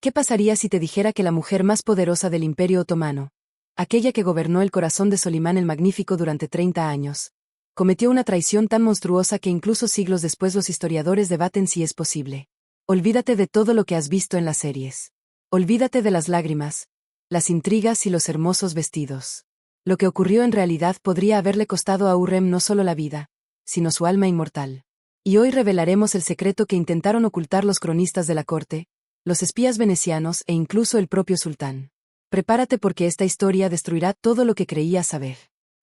¿Qué pasaría si te dijera que la mujer más poderosa del Imperio Otomano, aquella que gobernó el corazón de Solimán el Magnífico durante 30 años, cometió una traición tan monstruosa que incluso siglos después los historiadores debaten si es posible? Olvídate de todo lo que has visto en las series. Olvídate de las lágrimas, las intrigas y los hermosos vestidos. Lo que ocurrió en realidad podría haberle costado a Hurrem no solo la vida, sino su alma inmortal. Y hoy revelaremos el secreto que intentaron ocultar los cronistas de la corte, los espías venecianos e incluso el propio sultán. Prepárate porque esta historia destruirá todo lo que creías saber.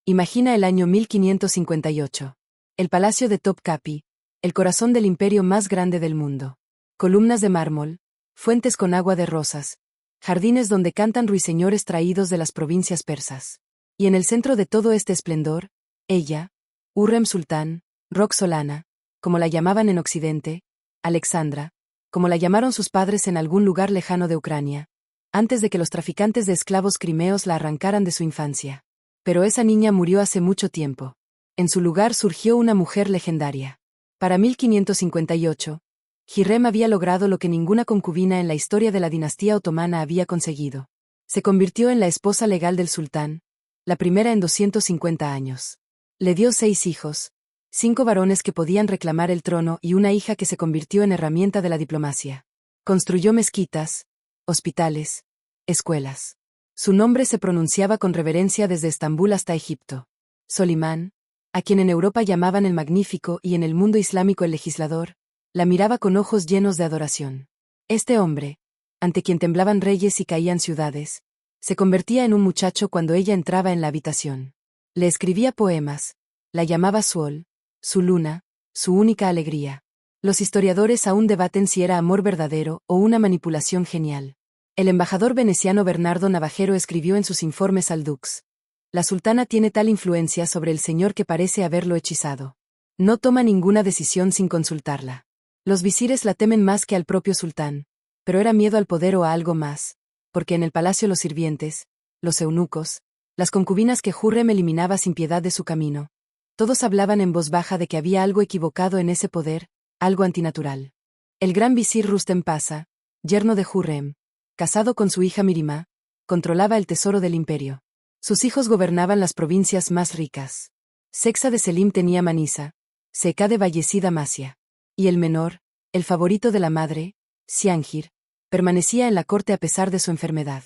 Imagina el año 1558. El palacio de Topkapi, el corazón del imperio más grande del mundo. Columnas de mármol, fuentes con agua de rosas, jardines donde cantan ruiseñores traídos de las provincias persas. Y en el centro de todo este esplendor, ella, Hurrem Sultán, Roxolana, como la llamaban en Occidente, Alexandra, como la llamaron sus padres en algún lugar lejano de Ucrania, antes de que los traficantes de esclavos crimeos la arrancaran de su infancia. Pero esa niña murió hace mucho tiempo. En su lugar surgió una mujer legendaria. Para 1558, Hürrem había logrado lo que ninguna concubina en la historia de la dinastía otomana había conseguido. Se convirtió en la esposa legal del sultán, la primera en 250 años. Le dio 6 hijos, 5 varones que podían reclamar el trono y una hija que se convirtió en herramienta de la diplomacia. Construyó mezquitas, hospitales, escuelas. Su nombre se pronunciaba con reverencia desde Estambul hasta Egipto. Solimán, a quien en Europa llamaban el Magnífico y en el mundo islámico el legislador, la miraba con ojos llenos de adoración. Este hombre, ante quien temblaban reyes y caían ciudades, se convertía en un muchacho cuando ella entraba en la habitación. Le escribía poemas, la llamaba Sol, su luna, su única alegría. Los historiadores aún debaten si era amor verdadero o una manipulación genial. El embajador veneciano Bernardo Navajero escribió en sus informes al Dux: la sultana tiene tal influencia sobre el señor que parece haberlo hechizado. No toma ninguna decisión sin consultarla. Los visires la temen más que al propio sultán, pero era miedo al poder o a algo más, porque en el palacio los sirvientes, los eunucos, las concubinas que Hürrem eliminaba sin piedad de su camino, todos hablaban en voz baja de que había algo equivocado en ese poder, algo antinatural. El gran visir Rustem Pasa, yerno de Hürrem, casado con su hija Mirimá, controlaba el tesoro del imperio. Sus hijos gobernaban las provincias más ricas. Sexa de Selim tenía Manisa, Seca de Bayezid Amasya. Y el menor, el favorito de la madre, Siangir, permanecía en la corte a pesar de su enfermedad.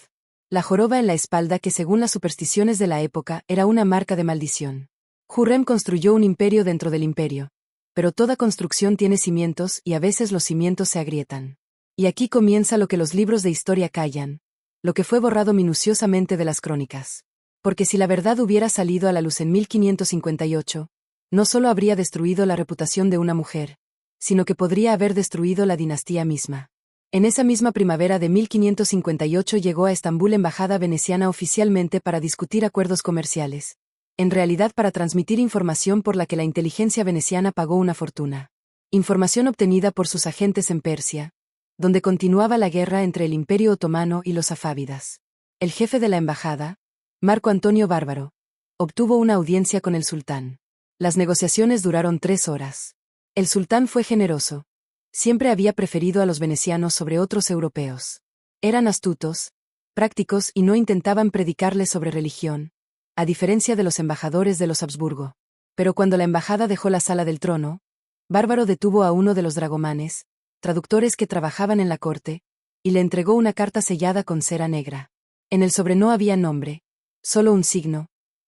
La joroba en la espalda que según las supersticiones de la época era una marca de maldición. Hürrem construyó un imperio dentro del imperio. Pero toda construcción tiene cimientos y a veces los cimientos se agrietan. Y aquí comienza lo que los libros de historia callan, lo que fue borrado minuciosamente de las crónicas. Porque si la verdad hubiera salido a la luz en 1558, no solo habría destruido la reputación de una mujer, sino que podría haber destruido la dinastía misma. En esa misma primavera de 1558 llegó a Estambul embajada veneciana oficialmente para discutir acuerdos comerciales, en realidad para transmitir información por la que la inteligencia veneciana pagó una fortuna. Información obtenida por sus agentes en Persia, donde continuaba la guerra entre el Imperio Otomano y los safávidas. El jefe de la embajada, Marco Antonio Bárbaro, obtuvo una audiencia con el sultán. Las negociaciones duraron 3 horas. El sultán fue generoso. Siempre había preferido a los venecianos sobre otros europeos. Eran astutos, prácticos y no intentaban predicarles sobre religión, a diferencia de los embajadores de los Habsburgo. Pero cuando la embajada dejó la sala del trono, Bárbaro detuvo a uno de los dragomanes, traductores que trabajaban en la corte, y le entregó una carta sellada con cera negra. En el sobre no había nombre, solo un signo,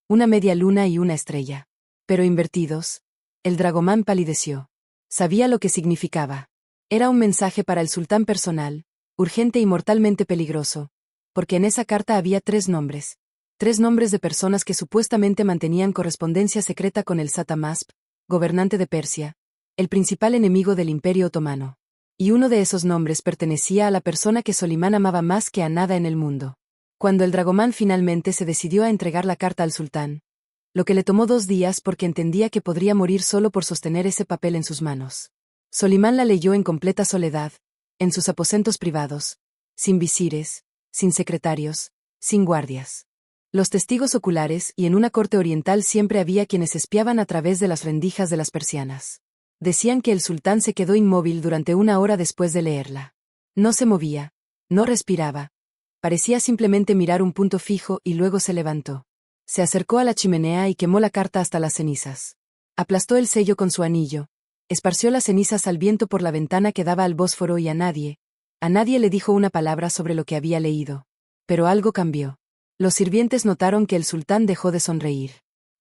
una media luna y una estrella. Pero invertidos, el dragomán palideció. Sabía lo que significaba. Era un mensaje para el sultán personal, urgente y mortalmente peligroso, porque en esa carta había 3 nombres. 3 nombres de personas que supuestamente mantenían correspondencia secreta con el Satamasp, gobernante de Persia, el principal enemigo del Imperio Otomano. Y uno de esos nombres pertenecía a la persona que Solimán amaba más que a nada en el mundo. Cuando el dragomán finalmente se decidió a entregar la carta al sultán, lo que le tomó 2 días porque entendía que podría morir solo por sostener ese papel en sus manos. Solimán la leyó en completa soledad, en sus aposentos privados, sin visires, sin secretarios, sin guardias. Los testigos oculares y en una corte oriental siempre había quienes espiaban a través de las rendijas de las persianas. Decían que el sultán se quedó inmóvil durante 1 hora después de leerla. No se movía, No respiraba. Parecía simplemente mirar un punto fijo y luego se levantó. Se acercó a la chimenea y quemó la carta hasta las cenizas. Aplastó el sello con su anillo. Esparció las cenizas al viento por la ventana que daba al Bósforo y a nadie le dijo una palabra sobre lo que había leído. Pero algo cambió. Los sirvientes notaron que el sultán dejó de sonreír.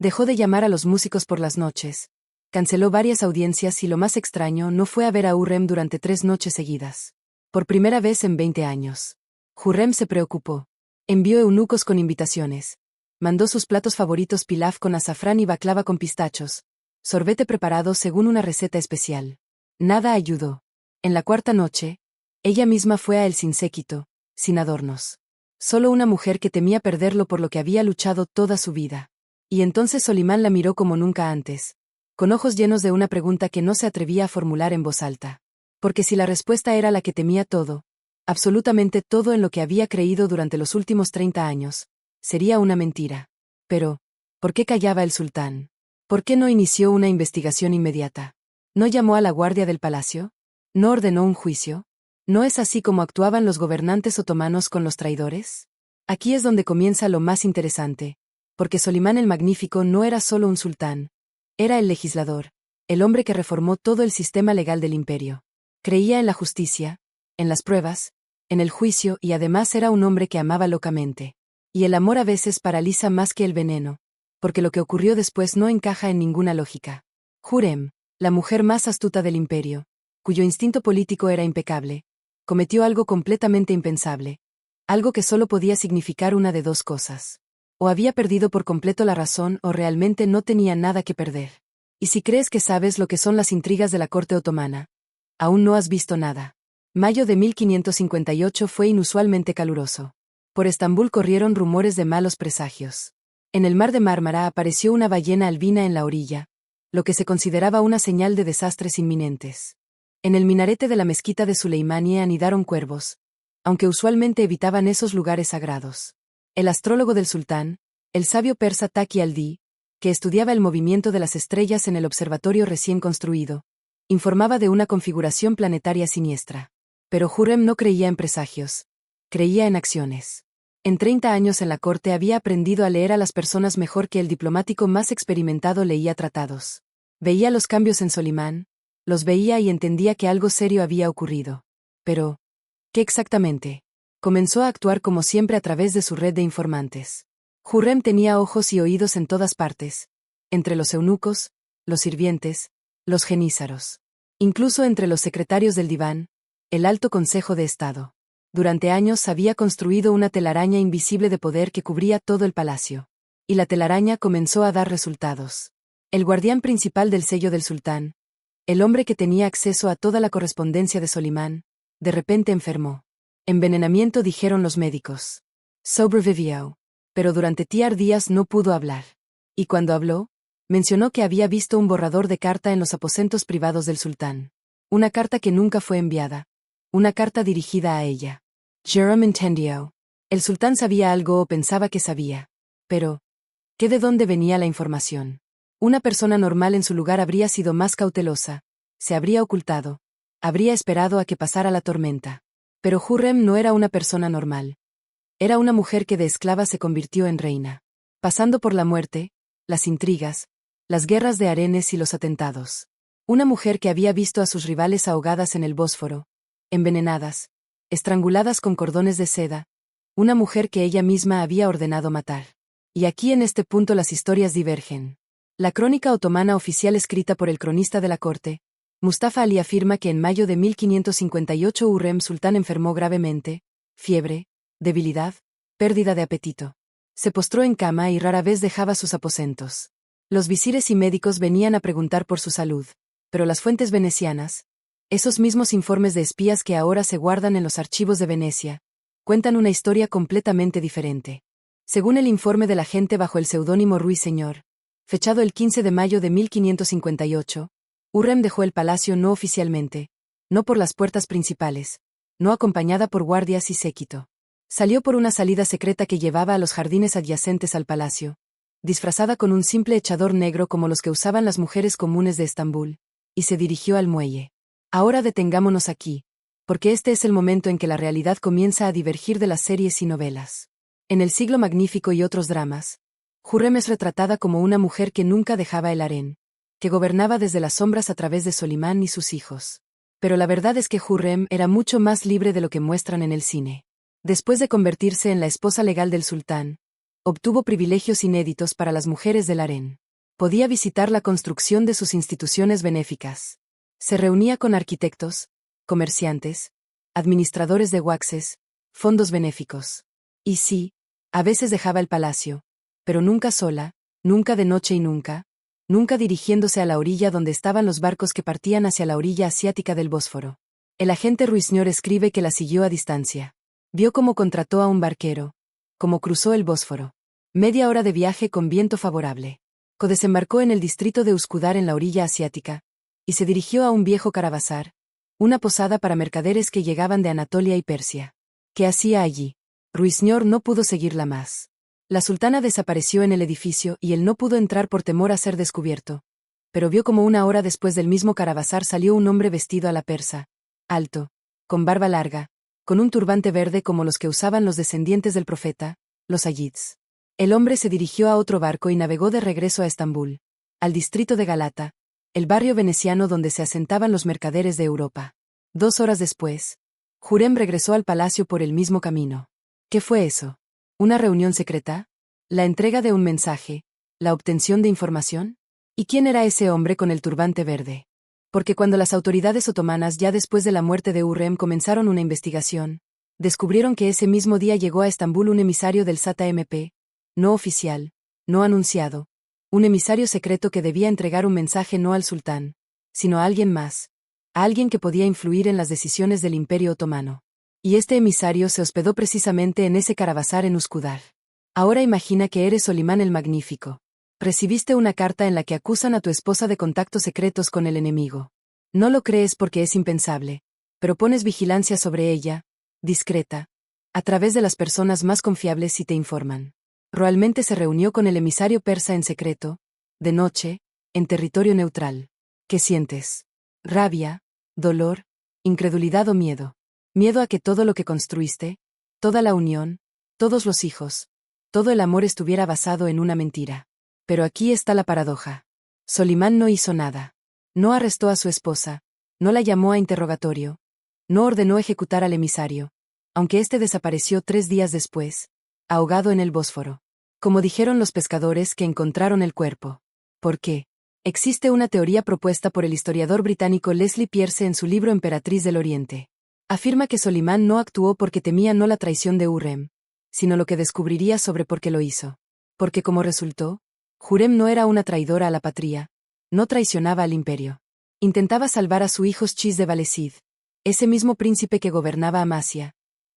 Dejó de llamar a los músicos por las noches. Canceló varias audiencias y lo más extraño no fue a ver a Hurrem durante 3 noches seguidas. Por primera vez en 20 años. Hurrem se preocupó. Envió eunucos con invitaciones. Mandó sus platos favoritos pilaf con azafrán y baklava con pistachos. Sorbete preparado según una receta especial. Nada ayudó. En la 4ª noche, ella misma fue a él sin séquito, sin adornos. Solo una mujer que temía perderlo por lo que había luchado toda su vida. Y entonces Solimán la miró como nunca antes, con ojos llenos de una pregunta que no se atrevía a formular en voz alta. Porque si la respuesta era la que temía todo, absolutamente todo en lo que había creído durante los últimos 30 años, sería una mentira. Pero, ¿por qué callaba el sultán? ¿Por qué no inició una investigación inmediata? ¿No llamó a la guardia del palacio? ¿No ordenó un juicio? ¿No es así como actuaban los gobernantes otomanos con los traidores? Aquí es donde comienza lo más interesante, porque Solimán el Magnífico no era solo un sultán, era el legislador, el hombre que reformó todo el sistema legal del imperio. Creía en la justicia, en las pruebas, en el juicio y además era un hombre que amaba locamente. Y el amor a veces paraliza más que el veneno, porque lo que ocurrió después no encaja en ninguna lógica. Hurrem, la mujer más astuta del imperio, cuyo instinto político era impecable, cometió algo completamente impensable, algo que solo podía significar una de 2 cosas. O había perdido por completo la razón o realmente no tenía nada que perder. Y si crees que sabes lo que son las intrigas de la corte otomana, aún no has visto nada. Mayo de 1558 fue inusualmente caluroso. Por Estambul corrieron rumores de malos presagios. En el mar de Mármara apareció una ballena albina en la orilla, lo que se consideraba una señal de desastres inminentes. En el minarete de la mezquita de Suleimanie anidaron cuervos, aunque usualmente evitaban esos lugares sagrados. El astrólogo del sultán, el sabio persa Taqi al-Din, que estudiaba el movimiento de las estrellas en el observatorio recién construido, informaba de una configuración planetaria siniestra. Pero Hurrem no creía en presagios, creía en acciones. En 30 años en la corte había aprendido a leer a las personas mejor que el diplomático más experimentado leía tratados. Veía los cambios en Solimán, los veía y entendía que algo serio había ocurrido. Pero, ¿qué exactamente? Comenzó a actuar como siempre a través de su red de informantes. Hurrem tenía ojos y oídos en todas partes, entre los eunucos, los sirvientes, los genízaros. Incluso entre los secretarios del diván, el alto consejo de Estado. Durante años había construido una telaraña invisible de poder que cubría todo el palacio. Y la telaraña comenzó a dar resultados. El guardián principal del sello del sultán, el hombre que tenía acceso a toda la correspondencia de Solimán, de repente enfermó. Envenenamiento, dijeron los médicos. Sobrevivió. Pero durante días no pudo hablar. Y cuando habló, mencionó que había visto un borrador de carta en los aposentos privados del sultán. Una carta que nunca fue enviada. Una carta dirigida a ella. Jerome entendió. El sultán sabía algo o pensaba que sabía. Pero, ¿qué de dónde venía la información? Una persona normal en su lugar habría sido más cautelosa, se habría ocultado, habría esperado a que pasara la tormenta. Pero Hurrem no era una persona normal. Era una mujer que de esclava se convirtió en reina. Pasando por la muerte, las intrigas, las guerras de harenes y los atentados. Una mujer que había visto a sus rivales ahogadas en el Bósforo, envenenadas, estranguladas con cordones de seda. Una mujer que ella misma había ordenado matar. Y aquí en este punto las historias divergen. La crónica otomana oficial escrita por el cronista de la corte, Mustafa Ali, afirma que en mayo de 1558 Hurrem Sultán enfermó gravemente, fiebre, debilidad, pérdida de apetito. Se postró en cama y rara vez dejaba sus aposentos. Los visires y médicos venían a preguntar por su salud, pero las fuentes venecianas, esos mismos informes de espías que ahora se guardan en los archivos de Venecia, cuentan una historia completamente diferente. Según el informe del agente bajo el seudónimo Ruiseñor, fechado el 15 de mayo de 1558, Hurrem dejó el palacio no oficialmente, no por las puertas principales, no acompañada por guardias y séquito. Salió por una salida secreta que llevaba a los jardines adyacentes al palacio, disfrazada con un simple echador negro como los que usaban las mujeres comunes de Estambul, y se dirigió al muelle. Ahora detengámonos aquí, porque este es el momento en que la realidad comienza a divergir de las series y novelas. En El siglo magnífico y otros dramas, Hürrem es retratada como una mujer que nunca dejaba el harén, que gobernaba desde las sombras a través de Solimán y sus hijos. Pero la verdad es que Hürrem era mucho más libre de lo que muestran en el cine. Después de convertirse en la esposa legal del sultán, obtuvo privilegios inéditos para las mujeres del harén. Podía visitar la construcción de sus instituciones benéficas. Se reunía con arquitectos, comerciantes, administradores de huaxes, fondos benéficos. Y sí, a veces dejaba el palacio, pero nunca sola, nunca de noche y nunca dirigiéndose a la orilla donde estaban los barcos que partían hacia la orilla asiática del Bósforo. El agente Ruiznor escribe que la siguió a distancia. Vio cómo contrató a un barquero, cómo cruzó el Bósforo. Media hora de viaje con viento favorable. Desembarcó en el distrito de Uskudar en la orilla asiática, y se dirigió a un viejo caravasar, una posada para mercaderes que llegaban de Anatolia y Persia. ¿Qué hacía allí? Ruiznor no pudo seguirla más. La sultana desapareció en el edificio y él no pudo entrar por temor a ser descubierto. Pero vio como una hora después del mismo caravasar salió un hombre vestido a la persa, alto, con barba larga, con un turbante verde como los que usaban los descendientes del profeta, los ayids. El hombre se dirigió a otro barco y navegó de regreso a Estambul, al distrito de Galata, el barrio veneciano donde se asentaban los mercaderes de Europa. 2 horas después, Hürrem regresó al palacio por el mismo camino. ¿Qué fue eso? ¿Una reunión secreta? ¿La entrega de un mensaje? ¿La obtención de información? ¿Y quién era ese hombre con el turbante verde? Porque cuando las autoridades otomanas ya después de la muerte de Hürrem comenzaron una investigación, descubrieron que ese mismo día llegó a Estambul un emisario del Sata MP, no oficial, no anunciado, un emisario secreto que debía entregar un mensaje no al sultán, sino a alguien más, a alguien que podía influir en las decisiones del Imperio Otomano. Y este emisario se hospedó precisamente en ese caravasar en Uskudar. Ahora imagina que eres Solimán el Magnífico. Recibiste una carta en la que acusan a tu esposa de contactos secretos con el enemigo. No lo crees porque es impensable, pero pones vigilancia sobre ella, discreta, a través de las personas más confiables y te informan. Realmente se reunió con el emisario persa en secreto, de noche, en territorio neutral. ¿Qué sientes? ¿Rabia, dolor, incredulidad o miedo? Miedo a que todo lo que construiste, toda la unión, todos los hijos, todo el amor estuviera basado en una mentira. Pero aquí está la paradoja. Solimán no hizo nada. No arrestó a su esposa, no la llamó a interrogatorio, no ordenó ejecutar al emisario, aunque éste desapareció 3 días después, ahogado en el Bósforo. Como dijeron los pescadores que encontraron el cuerpo. ¿Por qué? Existe una teoría propuesta por el historiador británico Leslie Pierce en su libro Emperatriz del Oriente. Afirma que Solimán no actuó porque temía no la traición de Hürrem, sino lo que descubriría sobre por qué lo hizo. Porque como resultó, Hürrem no era una traidora a la patria, no traicionaba al imperio. Intentaba salvar a su hijo Chis de Valacid, ese mismo príncipe que gobernaba Amasya,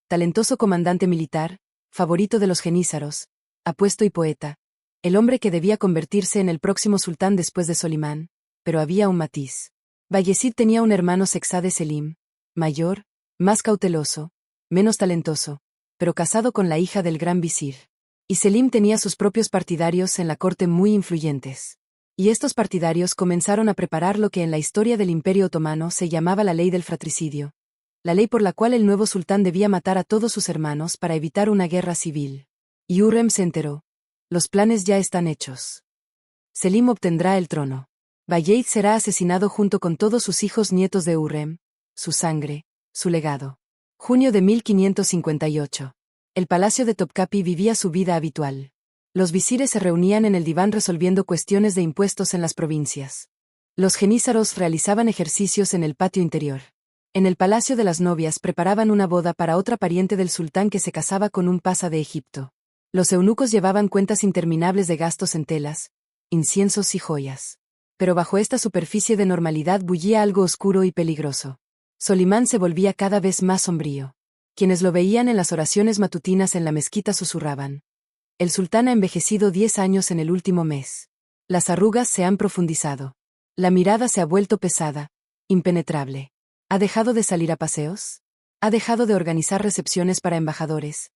talentoso comandante militar, favorito de los genízaros, apuesto y poeta, el hombre que debía convertirse en el próximo sultán después de Solimán, pero había un matiz. Bayezid tenía un hermano Sexade Selim, mayor, más cauteloso, menos talentoso, pero casado con la hija del gran visir. Y Selim tenía sus propios partidarios en la corte muy influyentes. Y estos partidarios comenzaron a preparar lo que en la historia del Imperio Otomano se llamaba la ley del fratricidio. La ley por la cual el nuevo sultán debía matar a todos sus hermanos para evitar una guerra civil. Y Hürrem se enteró. Los planes ya están hechos. Selim obtendrá el trono. Bayezid será asesinado junto con todos sus hijos nietos de Hürrem, su sangre, su legado. Junio de 1558. El palacio de Topkapi vivía su vida habitual. Los visires se reunían en el diván resolviendo cuestiones de impuestos en las provincias. Los genízaros realizaban ejercicios en el patio interior. En el palacio de las novias preparaban una boda para otra pariente del sultán que se casaba con un pasa de Egipto. Los eunucos llevaban cuentas interminables de gastos en telas, inciensos y joyas. Pero bajo esta superficie de normalidad bullía algo oscuro y peligroso. Solimán se volvía cada vez más sombrío. Quienes lo veían en las oraciones matutinas en la mezquita susurraban. El sultán ha envejecido 10 años en el último mes. Las arrugas se han profundizado. La mirada se ha vuelto pesada, impenetrable. ¿Ha dejado de salir a paseos? ¿Ha dejado de organizar recepciones para embajadores?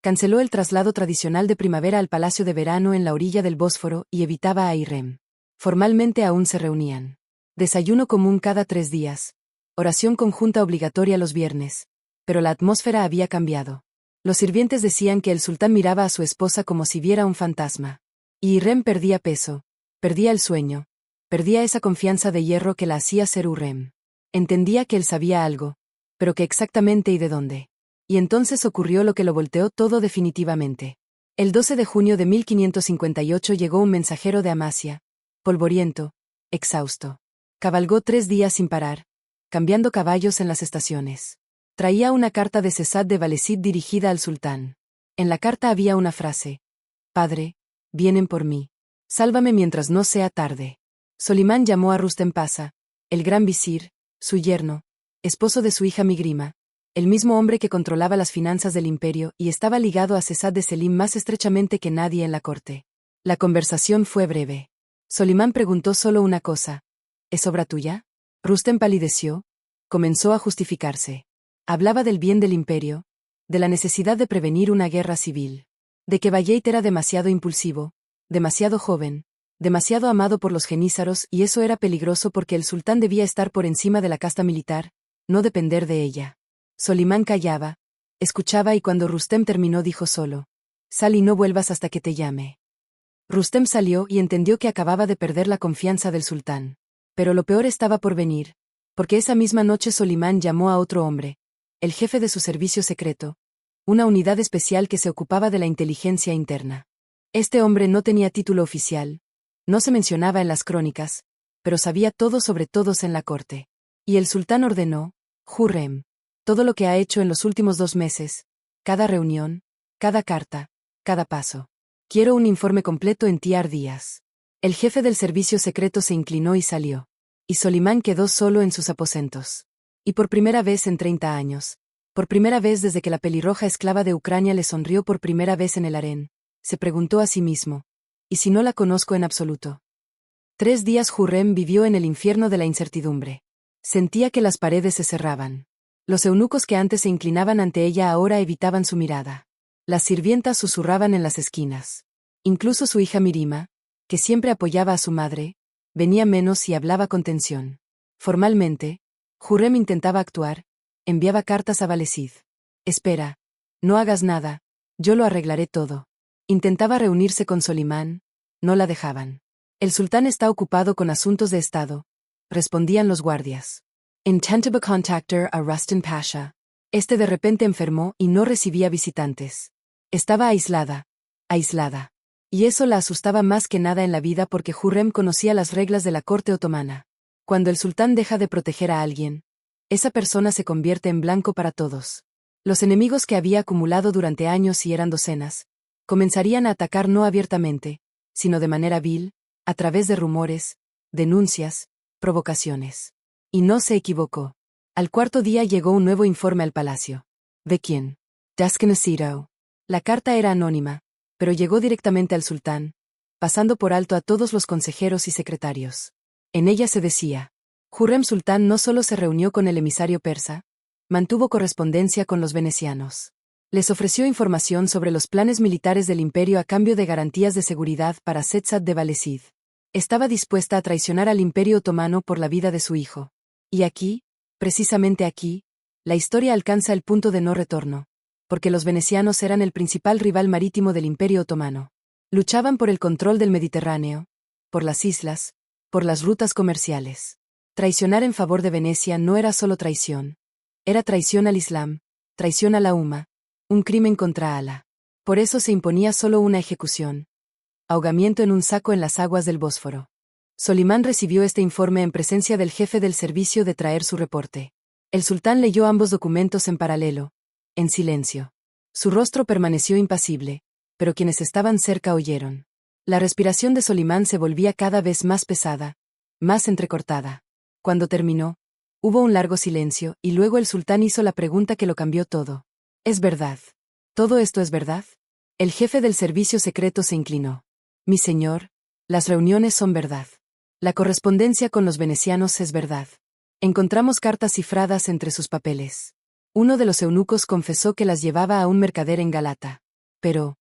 Canceló el traslado tradicional de primavera al palacio de verano en la orilla del Bósforo y evitaba a Hürrem. Formalmente aún se reunían. Desayuno común cada 3 días, oración conjunta obligatoria los viernes. Pero la atmósfera había cambiado. Los sirvientes decían que el sultán miraba a su esposa como si viera un fantasma. Y Hürrem perdía peso, perdía el sueño, perdía esa confianza de hierro que la hacía ser Hürrem. Entendía que él sabía algo, pero que exactamente y de dónde. Y entonces ocurrió lo que lo volteó todo definitivamente. El 12 de junio de 1558 llegó un mensajero de Amasya, polvoriento, exhausto. Cabalgó 3 días sin parar, cambiando caballos en las estaciones. Traía una carta de Sesad de Vallecid dirigida al sultán. En la carta había una frase: Padre, vienen por mí. Sálvame mientras no sea tarde. Solimán llamó a Rustem Pasha, el gran visir, su yerno, esposo de su hija Migrima, el mismo hombre que controlaba las finanzas del imperio y estaba ligado a Sesad de Selim más estrechamente que nadie en la corte. La conversación fue breve. Solimán preguntó solo una cosa: ¿es obra tuya? Rustem palideció, comenzó a justificarse. Hablaba del bien del imperio, de la necesidad de prevenir una guerra civil, de que Bayezid era demasiado impulsivo, demasiado joven, demasiado amado por los genízaros y eso era peligroso porque el sultán debía estar por encima de la casta militar, no depender de ella. Solimán callaba, escuchaba y cuando Rustem terminó dijo solo: Sal y no vuelvas hasta que te llame. Rustem salió y entendió que acababa de perder la confianza del sultán. Pero lo peor estaba por venir, porque esa misma noche Solimán llamó a otro hombre, el jefe de su servicio secreto, una unidad especial que se ocupaba de la inteligencia interna. Este hombre no tenía título oficial, no se mencionaba en las crónicas, pero sabía todo sobre todos en la corte. Y el sultán ordenó: Hürrem, todo lo que ha hecho en los últimos 2 meses, cada reunión, cada carta, cada paso. Quiero un informe completo en Tiar Díaz. El jefe del servicio secreto se inclinó y salió. Y Solimán quedó solo en sus aposentos. Y por primera vez en 30 años, por primera vez desde que la pelirroja esclava de Ucrania le sonrió por primera vez en el harén, se preguntó a sí mismo: ¿y si no la conozco en absoluto? 3 días Hürrem vivió en el infierno de la incertidumbre. Sentía que las paredes se cerraban. Los eunucos que antes se inclinaban ante ella ahora evitaban su mirada. Las sirvientas susurraban en las esquinas. Incluso su hija Mirima, que siempre apoyaba a su madre, venía menos y hablaba con tensión. Formalmente, Hürrem intentaba actuar, enviaba cartas a Vallecid. Espera, no hagas nada, yo lo arreglaré todo. Intentaba reunirse con Solimán, no la dejaban. El sultán está ocupado con asuntos de estado, respondían los guardias. Intentaba contactar a Rustem Pasha. Este de repente enfermó y no recibía visitantes. Estaba aislada. Y eso la asustaba más que nada en la vida porque Hürrem conocía las reglas de la corte otomana. Cuando el sultán deja de proteger a alguien, esa persona se convierte en blanco para todos. Los enemigos que había acumulado durante años y eran docenas, comenzarían a atacar no abiertamente, sino de manera vil, a través de rumores, denuncias, provocaciones. Y no se equivocó. Al 4.º día llegó un nuevo informe al palacio. ¿De quién? Desconocido. La carta era anónima, pero llegó directamente al sultán, pasando por alto a todos los consejeros y secretarios. En ella se decía: Hürrem Sultán no solo se reunió con el emisario persa, mantuvo correspondencia con los venecianos. Les ofreció información sobre los planes militares del imperio a cambio de garantías de seguridad para Sesad de Vallecid. Estaba dispuesta a traicionar al imperio otomano por la vida de su hijo. Y aquí, precisamente aquí, la historia alcanza el punto de no retorno, porque los venecianos eran el principal rival marítimo del imperio otomano. Luchaban por el control del Mediterráneo, por las islas, por las rutas comerciales. Traicionar en favor de Venecia no era solo traición. Era traición al Islam, traición a la Umma, un crimen contra Alá. Por eso se imponía solo una ejecución: ahogamiento en un saco en las aguas del Bósforo. Solimán recibió este informe en presencia del jefe del servicio de traer su reporte. El sultán leyó ambos documentos en paralelo, en silencio. Su rostro permaneció impasible, pero quienes estaban cerca oyeron. La respiración de Solimán se volvía cada vez más pesada, más entrecortada. Cuando terminó, hubo un largo silencio y luego el sultán hizo la pregunta que lo cambió todo. ¿Es verdad? ¿Todo esto es verdad? El jefe del servicio secreto se inclinó. Mi señor, las reuniones son verdad. La correspondencia con los venecianos es verdad. Encontramos cartas cifradas entre sus papeles. Uno de los eunucos confesó que las llevaba a un mercader en Galata. ¿Pero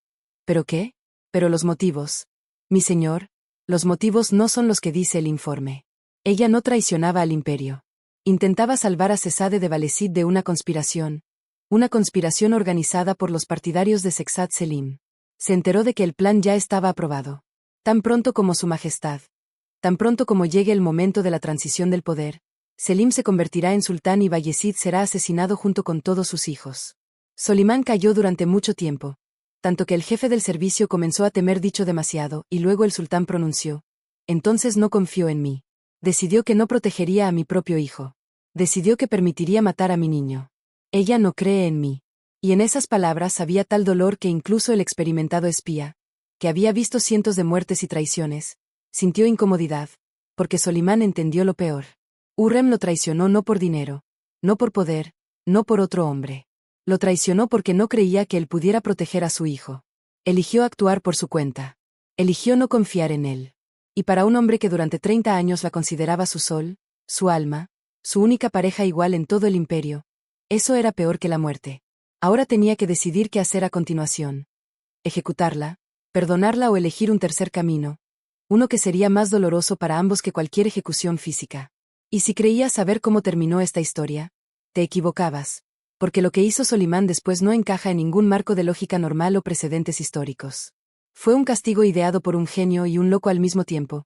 qué? Pero los motivos. Mi señor, los motivos no son los que dice el informe. Ella no traicionaba al imperio. Intentaba salvar a Sesade de Vallecid de una conspiración organizada por los partidarios de Sexad Selim. Se enteró de que el plan ya estaba aprobado. Tan pronto como Su Majestad. Tan pronto como llegue el momento de la transición del poder, Selim se convertirá en sultán y Vallecid será asesinado junto con todos sus hijos. Solimán calló durante mucho tiempo, tanto que el jefe del servicio comenzó a temer dicho demasiado, y luego el sultán pronunció: entonces no confió en mí. Decidió que no protegería a mi propio hijo. Decidió que permitiría matar a mi niño. Ella no cree en mí. Y en esas palabras había tal dolor que incluso el experimentado espía, que había visto cientos de muertes y traiciones, sintió incomodidad, porque Solimán entendió lo peor. Hurrem lo traicionó no por dinero, no por poder, no por otro hombre. Lo traicionó porque no creía que él pudiera proteger a su hijo. Eligió actuar por su cuenta. Eligió no confiar en él. Y para un hombre que durante 30 años la consideraba su sol, su alma, su única pareja igual en todo el imperio, eso era peor que la muerte. Ahora tenía que decidir qué hacer a continuación. Ejecutarla, perdonarla o elegir un tercer camino. Uno que sería más doloroso para ambos que cualquier ejecución física. Y si creías saber cómo terminó esta historia, te equivocabas, porque lo que hizo Solimán después no encaja en ningún marco de lógica normal o precedentes históricos. Fue un castigo ideado por un genio y un loco al mismo tiempo.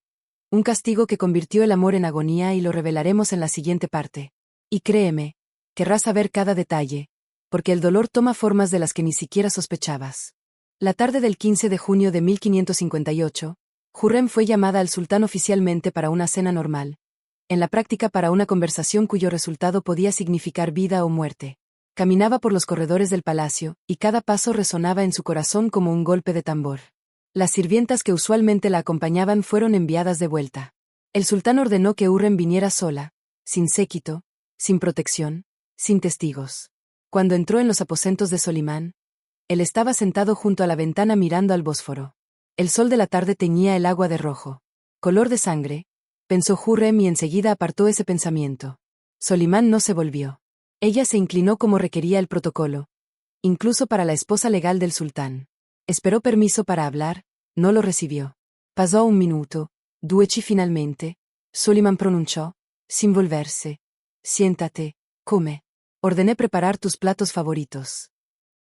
Un castigo que convirtió el amor en agonía y lo revelaremos en la siguiente parte. Y créeme, querrás saber cada detalle, porque el dolor toma formas de las que ni siquiera sospechabas. La tarde del 15 de junio de 1558, Hurrem fue llamada al sultán oficialmente para una cena normal. En la práctica para una conversación cuyo resultado podía significar vida o muerte. Caminaba por los corredores del palacio, y cada paso resonaba en su corazón como un golpe de tambor. Las sirvientas que usualmente la acompañaban fueron enviadas de vuelta. El sultán ordenó que Hurrem viniera sola, sin séquito, sin protección, sin testigos. Cuando entró en los aposentos de Solimán, él estaba sentado junto a la ventana mirando al Bósforo. El sol de la tarde teñía el agua de rojo. Color de sangre, pensó Hurrem y enseguida apartó ese pensamiento. Solimán no se volvió. Ella se inclinó como requería el protocolo, incluso para la esposa legal del sultán. Esperó permiso para hablar, no lo recibió. Pasó un minuto, dueci finalmente, Solimán pronunció, sin volverse. Siéntate, come. Ordené preparar tus platos favoritos.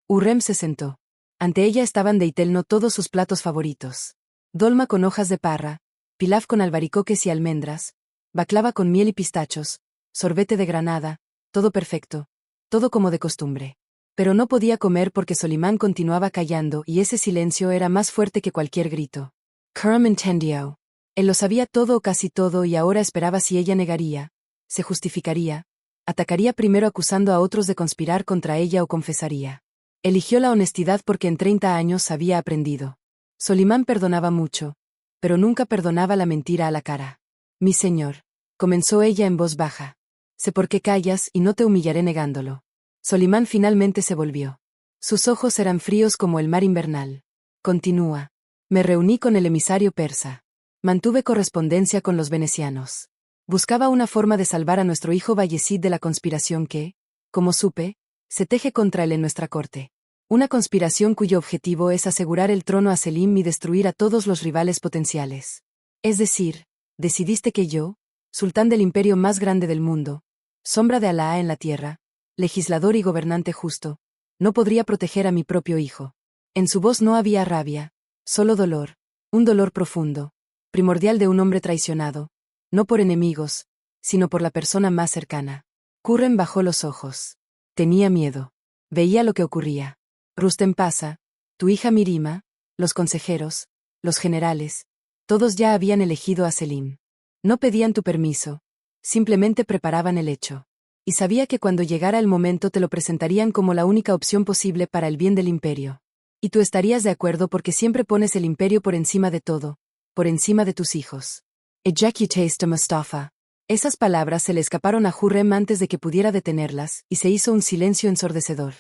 Hurrem se sentó. Ante ella estaban de Itelno todos sus platos favoritos. Dolma con hojas de parra, pilaf con albaricoques y almendras, baklava con miel y pistachos, sorbete de granada, todo perfecto, todo como de costumbre. Pero no podía comer porque Solimán continuaba callando y ese silencio era más fuerte que cualquier grito. Hurrem entendió. Él lo sabía todo o casi todo y ahora esperaba si ella negaría, se justificaría, atacaría primero acusando a otros de conspirar contra ella o confesaría. Eligió la honestidad porque en 30 años había aprendido. Solimán perdonaba mucho, pero nunca perdonaba la mentira a la cara. Mi señor, comenzó ella en voz baja. Sé por qué callas y no te humillaré negándolo. Solimán finalmente se volvió. Sus ojos eran fríos como el mar invernal. Continúa. Me reuní con el emisario persa. Mantuve correspondencia con los venecianos. Buscaba una forma de salvar a nuestro hijo Vallecid de la conspiración que, como supe, se teje contra él en nuestra corte. Una conspiración cuyo objetivo es asegurar el trono a Selim y destruir a todos los rivales potenciales. Es decir, decidiste que yo, sultán del imperio más grande del mundo, sombra de Alá en la tierra, legislador y gobernante justo, no podría proteger a mi propio hijo. En su voz no había rabia, solo dolor, un dolor profundo, primordial de un hombre traicionado, no por enemigos, sino por la persona más cercana. Hurrem bajó los ojos. Tenía miedo. Veía lo que ocurría. Rustem Pasa, tu hija Mirima, los consejeros, los generales, todos ya habían elegido a Selim. No pedían tu permiso, simplemente preparaban el hecho. Y sabía que cuando llegara el momento te lo presentarían como la única opción posible para el bien del imperio. Y tú estarías de acuerdo porque siempre pones el imperio por encima de todo, por encima de tus hijos. Ejecutaste Mustafa. Esas palabras se le escaparon a Hurrem antes de que pudiera detenerlas, y se hizo un silencio ensordecedor.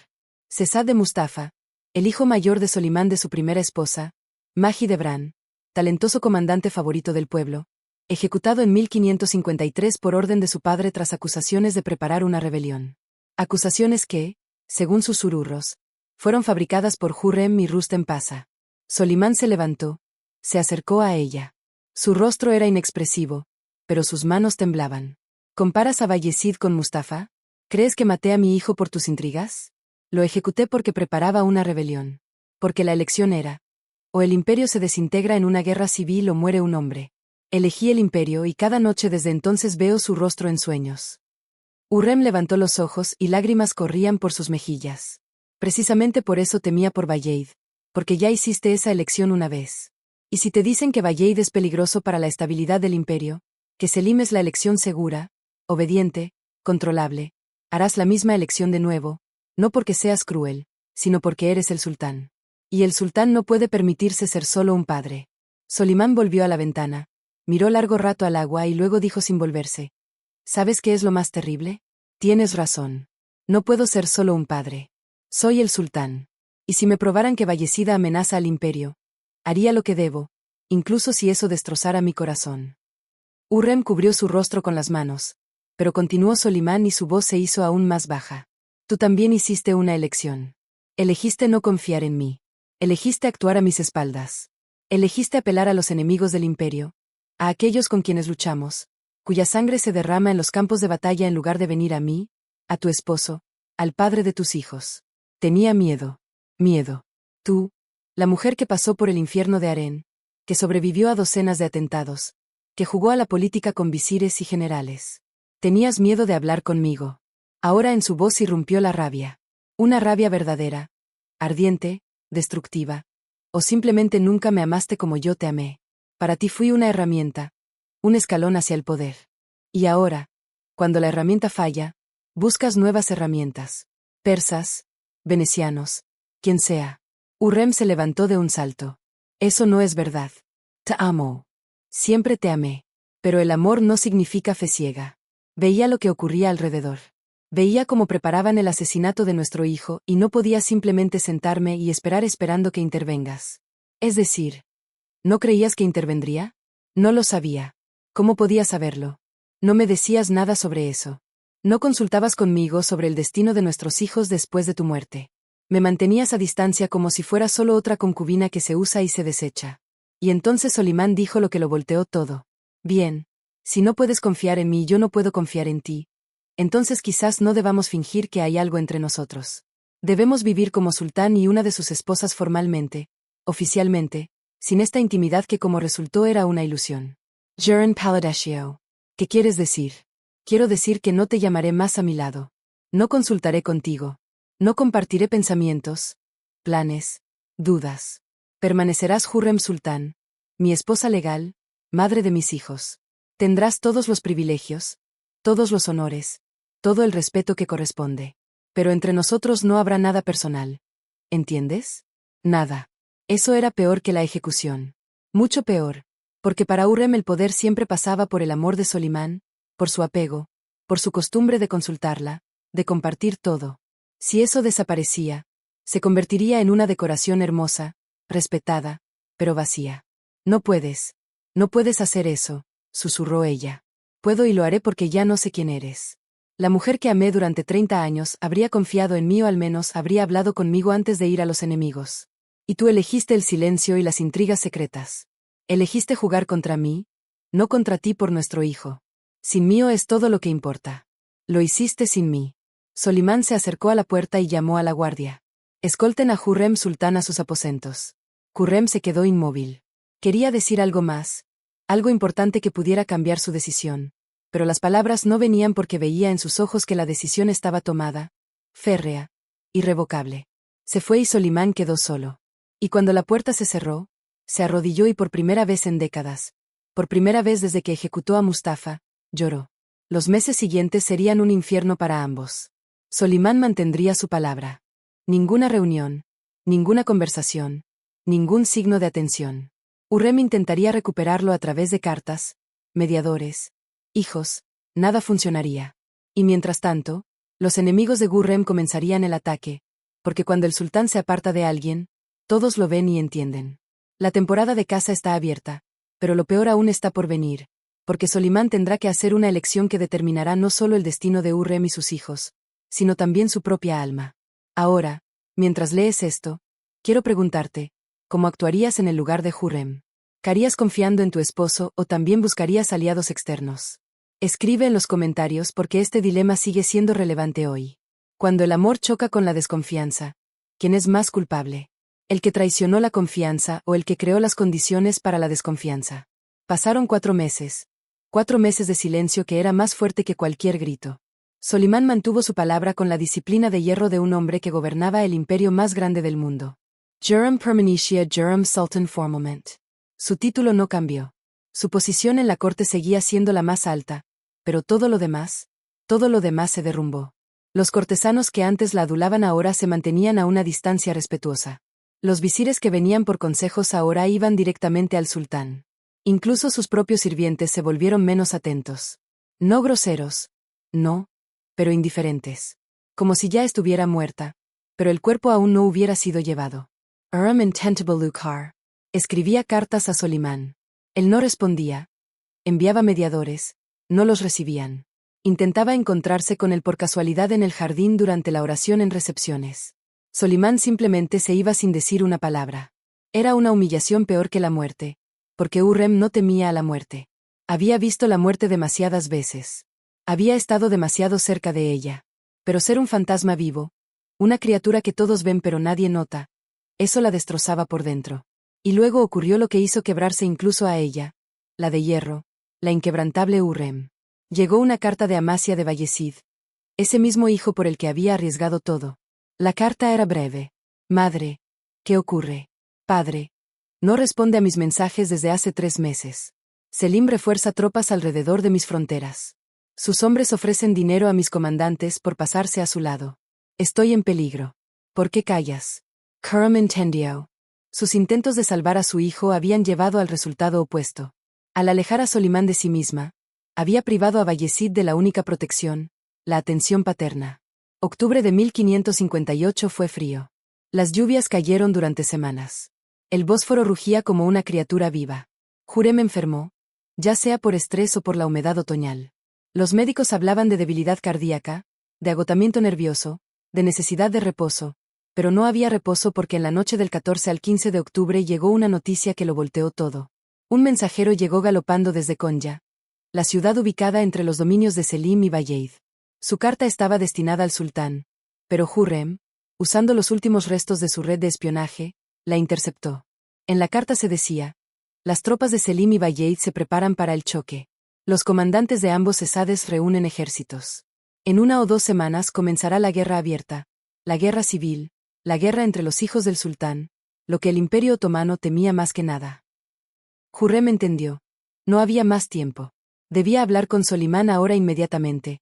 Sesad de Mustafa, el hijo mayor de Solimán de su primera esposa, Maji de Bran, talentoso comandante favorito del pueblo, ejecutado en 1553 por orden de su padre tras acusaciones de preparar una rebelión. Acusaciones que, según susurros, fueron fabricadas por Hurrem y Rustem Pasa. Solimán se levantó, se acercó a ella. Su rostro era inexpresivo, pero sus manos temblaban. ¿Comparas a Bayezid con Mustafa? ¿Crees que maté a mi hijo por tus intrigas? Lo ejecuté porque preparaba una rebelión. Porque la elección era: o el imperio se desintegra en una guerra civil o muere un hombre. Elegí el imperio y cada noche desde entonces veo su rostro en sueños. Hurrem levantó los ojos y lágrimas corrían por sus mejillas. Precisamente por eso temía por Bayezid, porque ya hiciste esa elección una vez. Y si te dicen que Bayezid es peligroso para la estabilidad del imperio, que Selim es la elección segura, obediente, controlable, harás la misma elección de nuevo, no porque seas cruel, sino porque eres el sultán. Y el sultán no puede permitirse ser solo un padre. Solimán volvió a la ventana, miró largo rato al agua y luego dijo sin volverse: ¿Sabes qué es lo más terrible? Tienes razón. No puedo ser solo un padre. Soy el sultán. Y si me probaran que Bayezid amenaza al imperio, haría lo que debo, incluso si eso destrozara mi corazón. Hurrem cubrió su rostro con las manos, pero continuó Solimán y su voz se hizo aún más baja. Tú también hiciste una elección. Elegiste no confiar en mí. Elegiste actuar a mis espaldas. Elegiste apelar a los enemigos del imperio, a aquellos con quienes luchamos, cuya sangre se derrama en los campos de batalla en lugar de venir a mí, a tu esposo, al padre de tus hijos. Tenía miedo. Miedo. Tú, la mujer que pasó por el infierno de Harén, que sobrevivió a docenas de atentados, que jugó a la política con visires y generales. Tenías miedo de hablar conmigo. Ahora en su voz irrumpió la rabia. Una rabia verdadera, ardiente, destructiva. O simplemente nunca me amaste como yo te amé. Para ti fui una herramienta, un escalón hacia el poder. Y ahora, cuando la herramienta falla, buscas nuevas herramientas. Persas, venecianos, quien sea. Hurrem se levantó de un salto. Eso no es verdad. Te amo. Siempre te amé. Pero el amor no significa fe ciega. Veía lo que ocurría alrededor. Veía cómo preparaban el asesinato de nuestro hijo y no podía simplemente sentarme y esperar esperando que intervengas. Es decir, ¿no creías que intervendría? No lo sabía. ¿Cómo podía saberlo? No me decías nada sobre eso. No consultabas conmigo sobre el destino de nuestros hijos después de tu muerte. Me mantenías a distancia como si fuera solo otra concubina que se usa y se desecha. Y entonces Solimán dijo lo que lo volteó todo. Bien. Si no puedes confiar en mí y yo no puedo confiar en ti, entonces quizás no debamos fingir que hay algo entre nosotros. Debemos vivir como sultán y una de sus esposas formalmente, oficialmente, sin esta intimidad que como resultó era una ilusión. Jern Paladashio. ¿Qué quieres decir? Quiero decir que no te llamaré más a mi lado. No consultaré contigo. No compartiré pensamientos, planes, dudas. Permanecerás Hurrem Sultán, mi esposa legal, madre de mis hijos. Tendrás todos los privilegios, todos los honores, todo el respeto que corresponde. Pero entre nosotros no habrá nada personal. ¿Entiendes? Nada. Eso era peor que la ejecución. Mucho peor, porque para Hurrem el poder siempre pasaba por el amor de Solimán, por su apego, por su costumbre de consultarla, de compartir todo. Si eso desaparecía, se convertiría en una decoración hermosa, respetada, pero vacía. No puedes hacer eso, susurró ella. Puedo y lo haré porque ya no sé quién eres. La mujer que amé durante 30 años habría confiado en mí o al menos habría hablado conmigo antes de ir a los enemigos. Y tú elegiste el silencio y las intrigas secretas. Elegiste jugar contra mí, no contra ti por nuestro hijo. Sin mío es todo lo que importa. Lo hiciste sin mí. Solimán se acercó a la puerta y llamó a la guardia. Escolten a Hurrem Sultán a sus aposentos. Hurrem se quedó inmóvil. Quería decir algo más, algo importante que pudiera cambiar su decisión, pero las palabras no venían porque veía en sus ojos que la decisión estaba tomada, férrea, irrevocable. Se fue y Solimán quedó solo. Y cuando la puerta se cerró, se arrodilló y por primera vez en décadas, por primera vez desde que ejecutó a Mustafa, lloró. Los meses siguientes serían un infierno para ambos. Solimán mantendría su palabra. Ninguna reunión, ninguna conversación, ningún signo de atención. Hurrem intentaría recuperarlo a través de cartas, mediadores, hijos, nada funcionaría. Y mientras tanto, los enemigos de Hurrem comenzarían el ataque, porque cuando el sultán se aparta de alguien, todos lo ven y entienden. La temporada de caza está abierta, pero lo peor aún está por venir, porque Solimán tendrá que hacer una elección que determinará no solo el destino de Hurrem y sus hijos, sino también su propia alma. Ahora, mientras lees esto, quiero preguntarte, ¿cómo actuarías en el lugar de Hurrem? ¿Carías confiando en tu esposo o también buscarías aliados externos? Escribe en los comentarios porque este dilema sigue siendo relevante hoy. Cuando el amor choca con la desconfianza, ¿quién es más culpable? ¿El que traicionó la confianza o el que creó las condiciones para la desconfianza? Pasaron 4 meses. 4 meses de silencio que era más fuerte que cualquier grito. Solimán mantuvo su palabra con la disciplina de hierro de un hombre que gobernaba el imperio más grande del mundo. Jurem Permanecia Jurem Sultan Formalment. Su título no cambió. Su posición en la corte seguía siendo la más alta, pero todo lo demás se derrumbó. Los cortesanos que antes la adulaban ahora se mantenían a una distancia respetuosa. Los visires que venían por consejos ahora iban directamente al sultán. Incluso sus propios sirvientes se volvieron menos atentos. No groseros, no, pero indiferentes. Como si ya estuviera muerta, pero el cuerpo aún no hubiera sido llevado. Intentable Lukhar. Escribía cartas a Solimán. Él no respondía. Enviaba mediadores, no los recibían. Intentaba encontrarse con él por casualidad en el jardín durante la oración en recepciones. Solimán simplemente se iba sin decir una palabra. Era una humillación peor que la muerte, porque Hurrem no temía a la muerte. Había visto la muerte demasiadas veces. Había estado demasiado cerca de ella. Pero ser un fantasma vivo, una criatura que todos ven pero nadie nota, eso la destrozaba por dentro. Y luego ocurrió lo que hizo quebrarse incluso a ella, la de hierro, la inquebrantable Hurrem. Llegó una carta de Amasia de Bayezid, ese mismo hijo por el que había arriesgado todo. La carta era breve. Madre, ¿qué ocurre? Padre, no responde a mis mensajes desde hace 3 meses. Selim refuerza tropas alrededor de mis fronteras. Sus hombres ofrecen dinero a mis comandantes por pasarse a su lado. Estoy en peligro. ¿Por qué callas? Khurram entendió. Sus intentos de salvar a su hijo habían llevado al resultado opuesto. Al alejar a Solimán de sí misma, había privado a Bayezid de la única protección, la atención paterna. Octubre de 1558 fue frío. Las lluvias cayeron durante semanas. El Bósforo rugía como una criatura viva. Hurrem enfermó, ya sea por estrés o por la humedad otoñal. Los médicos hablaban de debilidad cardíaca, de agotamiento nervioso, de necesidad de reposo, pero no había reposo porque en la noche del 14 al 15 de octubre llegó una noticia que lo volteó todo. Un mensajero llegó galopando desde Konya, la ciudad ubicada entre los dominios de Selim y Bayezid. Su carta estaba destinada al sultán, pero Hurrem, usando los últimos restos de su red de espionaje, la interceptó. En la carta se decía: las tropas de Selim y Bayezid se preparan para el choque. Los comandantes de ambos esades reúnen ejércitos. En 1 o 2 semanas comenzará la guerra abierta, la guerra civil, la guerra entre los hijos del sultán, lo que el Imperio Otomano temía más que nada. Hurrem entendió. No había más tiempo. Debía hablar con Solimán ahora inmediatamente,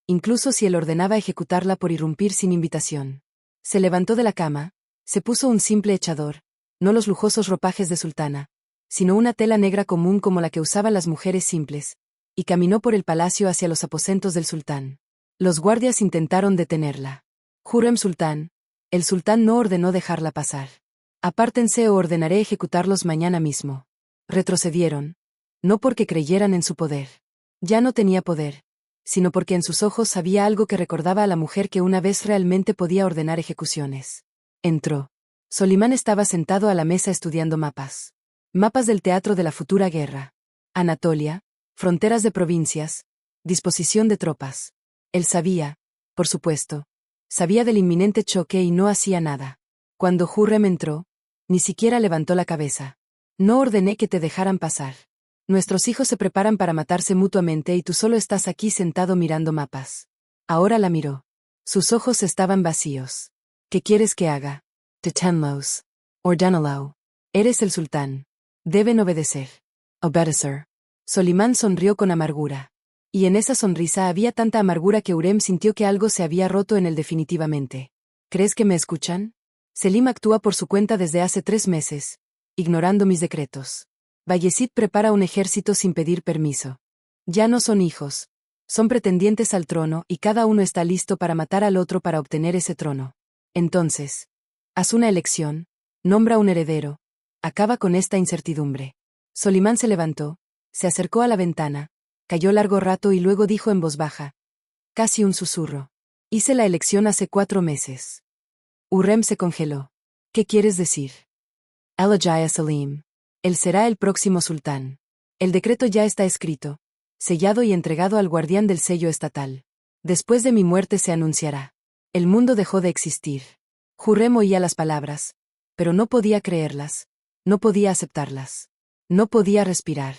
incluso si él ordenaba ejecutarla por irrumpir sin invitación. Se levantó de la cama, se puso un simple echador, no los lujosos ropajes de sultana, sino una tela negra común como la que usaban las mujeres simples, y caminó por el palacio hacia los aposentos del sultán. Los guardias intentaron detenerla. Hurrem sultán, el sultán no ordenó dejarla pasar. Apártense o ordenaré ejecutarlos mañana mismo. Retrocedieron, no porque creyeran en su poder. Ya no tenía poder, sino porque en sus ojos había algo que recordaba a la mujer que una vez realmente podía ordenar ejecuciones. Entró. Solimán estaba sentado a la mesa estudiando mapas. Mapas del teatro de la futura guerra. Anatolia, fronteras de provincias, disposición de tropas. Él sabía, por supuesto, sabía del inminente choque y no hacía nada. Cuando Hurrem entró, ni siquiera levantó la cabeza. No ordené que te dejaran pasar. Nuestros hijos se preparan para matarse mutuamente y tú solo estás aquí sentado mirando mapas. Ahora la miró. Sus ojos estaban vacíos. ¿Qué quieres que haga? Deténlos. Ordénalo. Eres el sultán. Deben obedecer. Obedecer. Solimán sonrió con amargura. Y en esa sonrisa había tanta amargura que Hurrem sintió que algo se había roto en él definitivamente. ¿Crees que me escuchan? Selim actúa por su cuenta desde hace 3 meses, ignorando mis decretos. Bayezid prepara un ejército sin pedir permiso. Ya no son hijos. Son pretendientes al trono y cada uno está listo para matar al otro para obtener ese trono. Entonces, haz una elección, nombra un heredero, acaba con esta incertidumbre. Solimán se levantó, se acercó a la ventana, cayó largo rato y luego dijo en voz baja, casi un susurro: hice la elección hace 4 meses. Hurrem se congeló. ¿Qué quieres decir? Elijah Selim. Él será el próximo sultán. El decreto ya está escrito. sellado y entregado al guardián del sello estatal. Después de mi muerte se anunciará. El mundo dejó de existir. Hurrem oía las palabras, pero no podía creerlas, no podía aceptarlas. No podía respirar.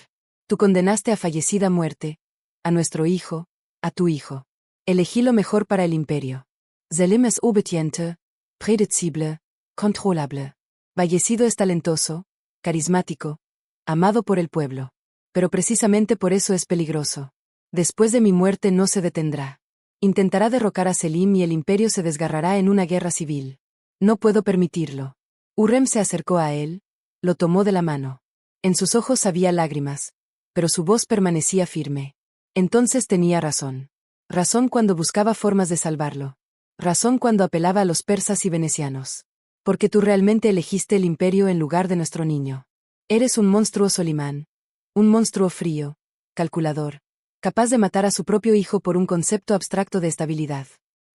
Tú condenaste a fallecida muerte, a nuestro hijo, a tu hijo. Elegí lo mejor para el imperio. Selim es obediente, predecible, controlable. Fallecido es talentoso, carismático, amado por el pueblo. Pero precisamente por eso es peligroso. Después de mi muerte no se detendrá. Intentará derrocar a Selim y el imperio se desgarrará en una guerra civil. No puedo permitirlo. Hurrem se acercó a él, lo tomó de la mano. En sus ojos había lágrimas, pero su voz permanecía firme. Entonces tenía razón. Razón cuando buscaba formas de salvarlo. Razón cuando apelaba a los persas y venecianos. Porque tú realmente elegiste el imperio en lugar de nuestro niño. Eres un monstruo Solimán. Un monstruo frío, calculador, capaz de matar a su propio hijo por un concepto abstracto de estabilidad.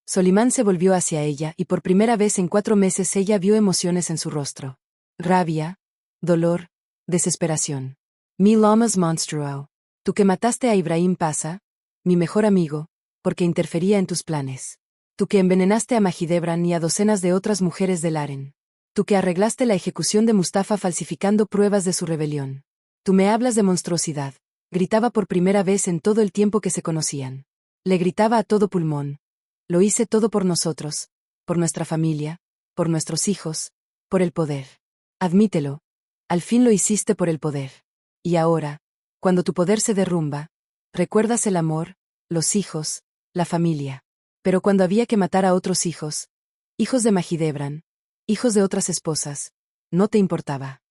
Solimán se volvió hacia ella y por primera vez en 4 meses ella vio emociones en su rostro. Rabia, dolor, desesperación. Mi lomas monstruo. Tú que mataste a Ibrahim Pasa, mi mejor amigo, porque interfería en tus planes. Tú que envenenaste a Mahidebran y a docenas de otras mujeres del harén. Tú que arreglaste la ejecución de Mustafa falsificando pruebas de su rebelión. Tú me hablas de monstruosidad. Gritaba por primera vez en todo el tiempo que se conocían. Le gritaba a todo pulmón. Lo hice todo por nosotros, por nuestra familia, por nuestros hijos, por el poder. Admítelo. Al fin lo hiciste por el poder. Y ahora, cuando tu poder se derrumba, recuerdas el amor, los hijos, la familia. Pero cuando había que matar a otros hijos, hijos de Mahidebran, hijos de otras esposas, no te importaba.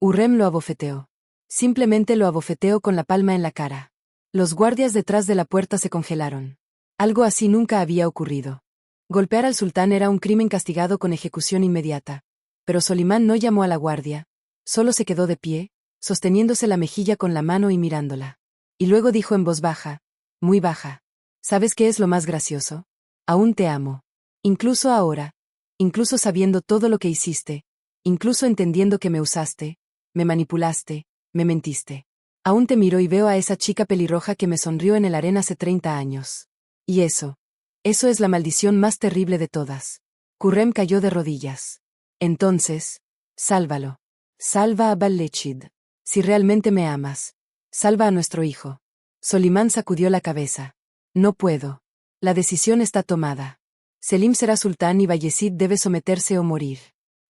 Hurrem lo abofeteó. Simplemente lo abofeteó con la palma en la cara. Los guardias detrás de la puerta se congelaron. Algo así nunca había ocurrido. Golpear al sultán era un crimen castigado con ejecución inmediata. Pero Solimán no llamó a la guardia, solo se quedó de pie, sosteniéndose la mejilla con la mano y mirándola. Y luego dijo en voz baja, muy baja: ¿sabes qué es lo más gracioso? Aún te amo. Incluso ahora. Incluso sabiendo todo lo que hiciste. Incluso entendiendo que me usaste, me manipulaste, me mentiste. Aún te miro y veo a esa chica pelirroja que me sonrió en el harén hace 30 años. Y eso es la maldición más terrible de todas. Hurrem cayó de rodillas. Entonces, sálvalo. Salva a Bal-Lechid. Si realmente me amas, salva a nuestro hijo. Solimán sacudió la cabeza. No puedo. La decisión está tomada. Selim será sultán y Bayezid debe someterse o morir.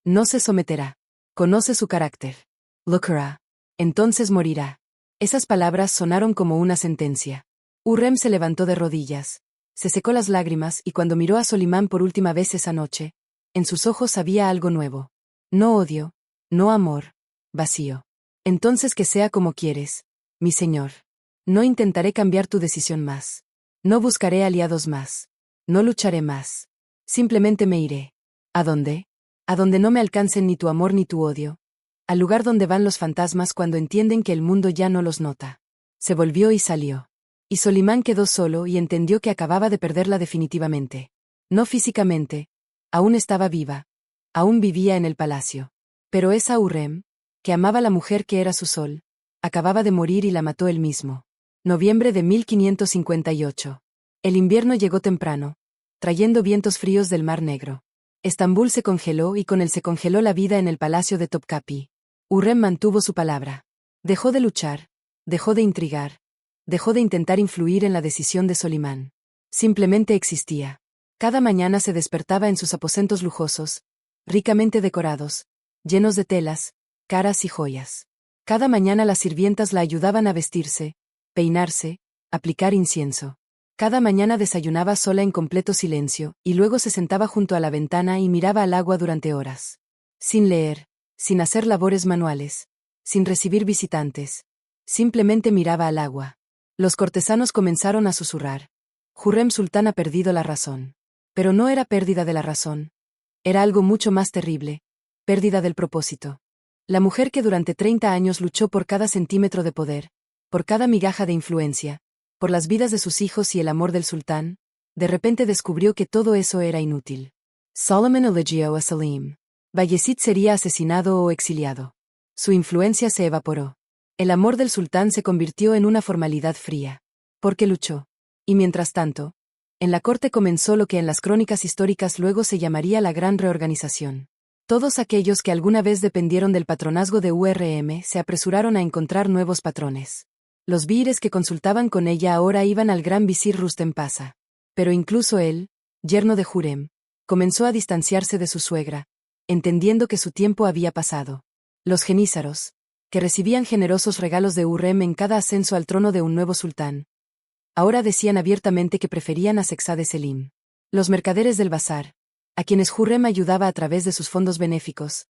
No se someterá. Conoce su carácter. Locará. Entonces morirá. Esas palabras sonaron como una sentencia. Hurrem se levantó de rodillas. Se secó las lágrimas y cuando miró a Solimán por última vez esa noche, en sus ojos había algo nuevo. No odio, no amor, vacío. Entonces que sea como quieres, mi señor. No intentaré cambiar tu decisión más. No buscaré aliados más. No lucharé más. Simplemente me iré. ¿A dónde? A donde no me alcancen ni tu amor ni tu odio. Al lugar donde van los fantasmas cuando entienden que el mundo ya no los nota. Se volvió y salió. Y Solimán quedó solo y entendió que acababa de perderla definitivamente. No físicamente. Aún estaba viva. Aún vivía en el palacio. Pero esa Hurrem, que amaba la mujer que era su sol, acababa de morir y la mató él mismo. Noviembre de 1558. El invierno llegó temprano, trayendo vientos fríos del Mar Negro. Estambul se congeló y con él se congeló la vida en el palacio de Topkapi. Hurrem mantuvo su palabra. Dejó de luchar, dejó de intrigar, dejó de intentar influir en la decisión de Solimán. Simplemente existía. Cada mañana se despertaba en sus aposentos lujosos, ricamente decorados, llenos de telas, caras y joyas. Cada mañana las sirvientas la ayudaban a vestirse, peinarse, aplicar incienso. Cada mañana desayunaba sola en completo silencio, y luego se sentaba junto a la ventana y miraba al agua durante horas. Sin leer, sin hacer labores manuales, sin recibir visitantes. Simplemente miraba al agua. Los cortesanos comenzaron a susurrar. Hurrem Sultán ha perdido la razón. Pero no era pérdida de la razón. Era algo mucho más terrible. Pérdida del propósito. La mujer que durante 30 años luchó por cada centímetro de poder, por cada migaja de influencia, por las vidas de sus hijos y el amor del sultán, de repente descubrió que todo eso era inútil. Solomon eligió a Selim. Bayezid sería asesinado o exiliado. Su influencia se evaporó. El amor del sultán se convirtió en una formalidad fría. Porque luchó. Y mientras tanto, en la corte comenzó lo que en las crónicas históricas luego se llamaría la Gran Reorganización. Todos aquellos que alguna vez dependieron del patronazgo de URM se apresuraron a encontrar nuevos patrones. Los vires que consultaban con ella ahora iban al gran visir Rustem Pasa. Pero incluso él, yerno de Hürrem, comenzó a distanciarse de su suegra, entendiendo que su tiempo había pasado. Los genízaros, que recibían generosos regalos de Hürrem en cada ascenso al trono de un nuevo sultán, ahora decían abiertamente que preferían a Sexade Selim. Los mercaderes del bazar, a quienes Hürrem ayudaba a través de sus fondos benéficos,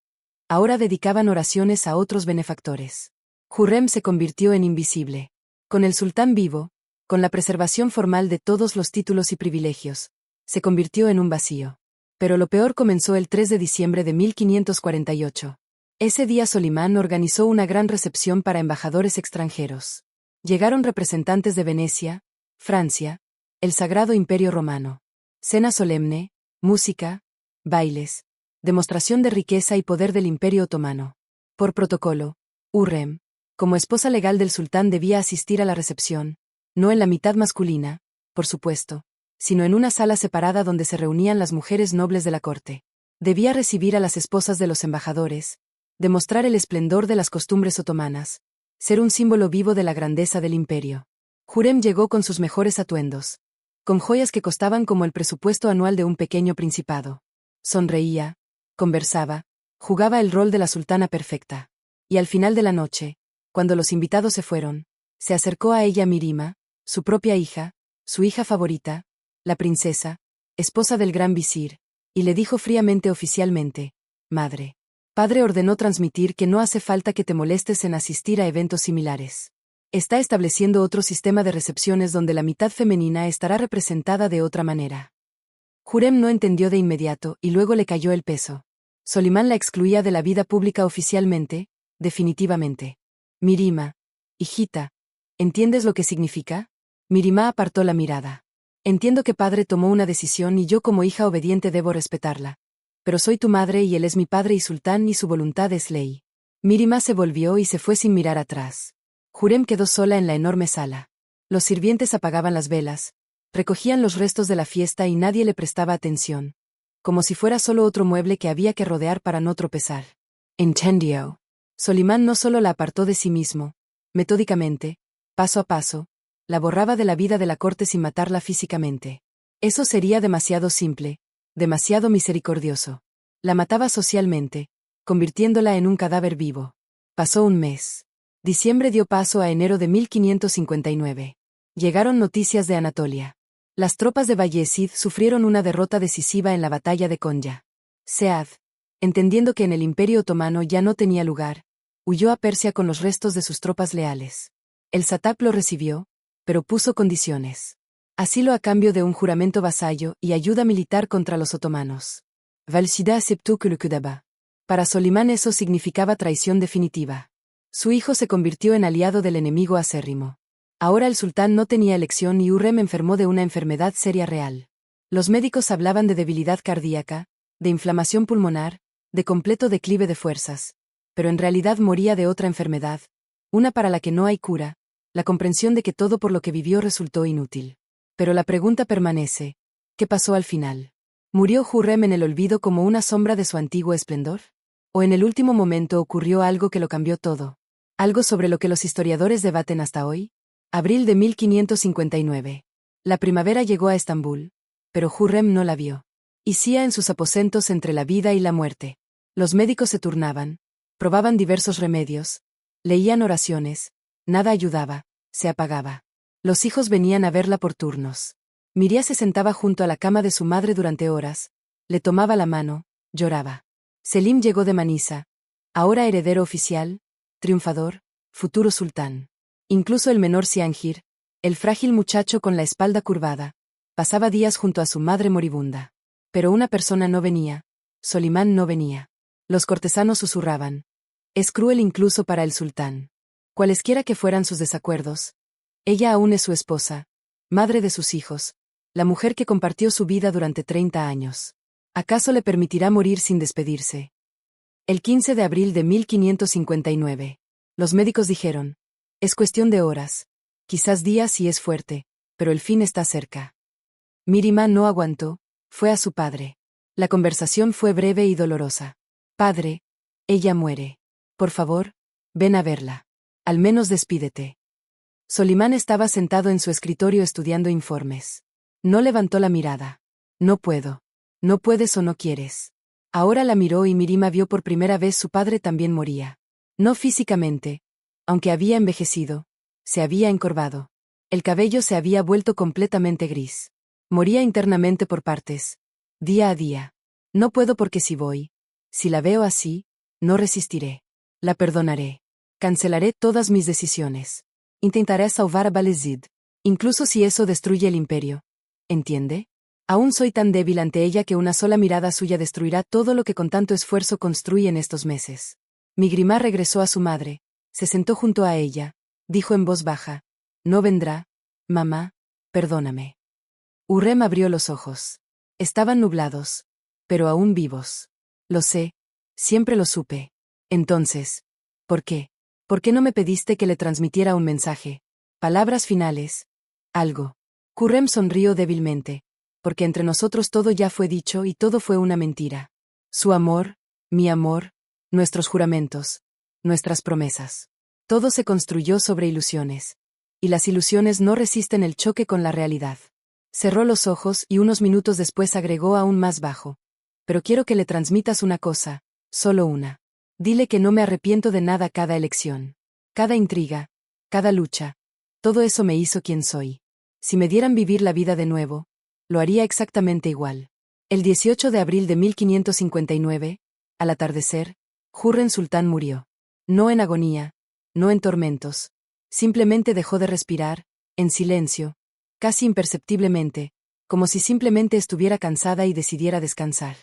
ahora dedicaban oraciones a otros benefactores. Hürrem se convirtió en invisible. Con el sultán vivo, con la preservación formal de todos los títulos y privilegios, se convirtió en un vacío. Pero lo peor comenzó el 3 de diciembre de 1548. Ese día Solimán organizó una gran recepción para embajadores extranjeros. Llegaron representantes de Venecia, Francia, el Sagrado Imperio Romano. Cena solemne, música, bailes, demostración de riqueza y poder del Imperio Otomano. Por protocolo, Hürrem, como esposa legal del sultán, debía asistir a la recepción, no en la mitad masculina, por supuesto, sino en una sala separada donde se reunían las mujeres nobles de la corte. Debía recibir a las esposas de los embajadores, demostrar el esplendor de las costumbres otomanas, ser un símbolo vivo de la grandeza del imperio. Hürrem llegó con sus mejores atuendos, con joyas que costaban como el presupuesto anual de un pequeño principado. Sonreía, conversaba, jugaba el rol de la sultana perfecta. Y al final de la noche, cuando los invitados se fueron, se acercó a ella Mirima, su propia hija, su hija favorita, la princesa, esposa del gran visir, y le dijo fríamente oficialmente: «Madre. Padre ordenó transmitir que no hace falta que te molestes en asistir a eventos similares. Está estableciendo otro sistema de recepciones donde la mitad femenina estará representada de otra manera». Hürrem no entendió de inmediato y luego le cayó el peso. Solimán la excluía de la vida pública oficialmente, definitivamente. «Mirima, hijita, ¿entiendes lo que significa?». Mirima apartó la mirada. «Entiendo que padre tomó una decisión y yo como hija obediente debo respetarla. Pero soy tu madre y él es mi padre y sultán y su voluntad es ley». Mirima se volvió y se fue sin mirar atrás. Hürrem quedó sola en la enorme sala. Los sirvientes apagaban las velas, recogían los restos de la fiesta y nadie le prestaba atención, como si fuera solo otro mueble que había que rodear para no tropezar. Incendio. Solimán no solo la apartó de sí mismo, metódicamente, paso a paso, la borraba de la vida de la corte sin matarla físicamente. Eso sería demasiado simple, demasiado misericordioso. La mataba socialmente, convirtiéndola en un cadáver vivo. Pasó un mes. Diciembre dio paso a enero de 1559. Llegaron noticias de Anatolia. Las tropas de Bayezid sufrieron una derrota decisiva en la batalla de Konya. Saad, entendiendo que en el Imperio Otomano ya no tenía lugar, huyó a Persia con los restos de sus tropas leales. El sátap lo recibió, pero puso condiciones. Asilo a cambio de un juramento vasallo y ayuda militar contra los otomanos. Valsida aceptó que lo quedaba. Para Solimán eso significaba traición definitiva. Su hijo se convirtió en aliado del enemigo acérrimo. Ahora el sultán no tenía elección y Hürrem enfermó de una enfermedad seria real. Los médicos hablaban de debilidad cardíaca, de inflamación pulmonar, de completo declive de fuerzas. Pero en realidad moría de otra enfermedad, una para la que no hay cura, la comprensión de que todo por lo que vivió resultó inútil. Pero la pregunta permanece: ¿qué pasó al final? ¿Murió Hürrem en el olvido como una sombra de su antiguo esplendor? ¿O en el último momento ocurrió algo que lo cambió todo? Algo sobre lo que los historiadores debaten hasta hoy. Abril de 1559. La primavera llegó a Estambul, pero Hürrem no la vio. Yacía en sus aposentos entre la vida y la muerte. Los médicos se turnaban, probaban diversos remedios, leían oraciones, nada ayudaba, se apagaba. Los hijos venían a verla por turnos. Miria se sentaba junto a la cama de su madre durante horas, le tomaba la mano, lloraba. Selim llegó de Manisa, ahora heredero oficial, triunfador, futuro sultán. Incluso el menor Siangir, el frágil muchacho con la espalda curvada, pasaba días junto a su madre moribunda. Pero una persona no venía, Solimán no venía. Los cortesanos susurraban: «Es cruel incluso para el sultán». Cualesquiera que fueran sus desacuerdos, ella aún es su esposa, madre de sus hijos, la mujer que compartió su vida durante 30 años. ¿Acaso le permitirá morir sin despedirse? El 15 de abril de 1559. Los médicos dijeron: Es cuestión de horas. Quizás días si es fuerte, pero el fin está cerca. Mirima no aguantó, fue a su padre. La conversación fue breve y dolorosa. Padre, ella muere. Por favor, ven a verla. Al menos despídete. Solimán estaba sentado en su escritorio estudiando informes. No levantó la mirada. No puedo. No puedes o no quieres. Ahora la miró y Mirima vio por primera vez su padre también moría. No físicamente, aunque había envejecido, se había encorvado. El cabello se había vuelto completamente gris. Moría internamente por partes, día a día. No puedo porque si la veo así, no resistiré. La perdonaré. Cancelaré todas mis decisiones. Intentaré salvar a Balezid, incluso si eso destruye el imperio. ¿Entiende? Aún soy tan débil ante ella que una sola mirada suya destruirá todo lo que con tanto esfuerzo construí en estos meses. Migrimá regresó a su madre, se sentó junto a ella, dijo en voz baja: No vendrá, mamá, perdóname. Hurrem abrió los ojos. Estaban nublados, pero aún vivos. Lo sé, siempre lo supe. Entonces, ¿por qué? ¿Por qué no me pediste que le transmitiera un mensaje? Palabras finales. Algo. Hurrem sonrió débilmente, porque entre nosotros todo ya fue dicho y todo fue una mentira. Su amor, mi amor, nuestros juramentos, nuestras promesas. Todo se construyó sobre ilusiones. Y las ilusiones no resisten el choque con la realidad. Cerró los ojos y unos minutos después agregó aún más bajo: Pero quiero que le transmitas una cosa, solo una. Dile que no me arrepiento de nada. Cada elección, cada intriga, cada lucha, todo eso me hizo quien soy. Si me dieran vivir la vida de nuevo, lo haría exactamente igual. El 18 de abril de 1559, al atardecer, Hurrem Sultán murió. No en agonía, no en tormentos. Simplemente dejó de respirar, en silencio, casi imperceptiblemente, como si simplemente estuviera cansada y decidiera descansar.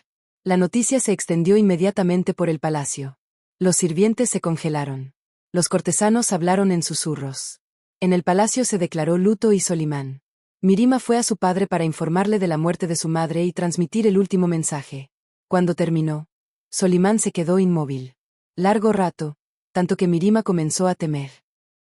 La noticia se extendió inmediatamente por el palacio. Los sirvientes se congelaron. Los cortesanos hablaron en susurros. En el palacio se declaró luto y Solimán. Mirima fue a su padre para informarle de la muerte de su madre y transmitir el último mensaje. Cuando terminó, Solimán se quedó inmóvil. Largo rato, tanto que Mirima comenzó a temer.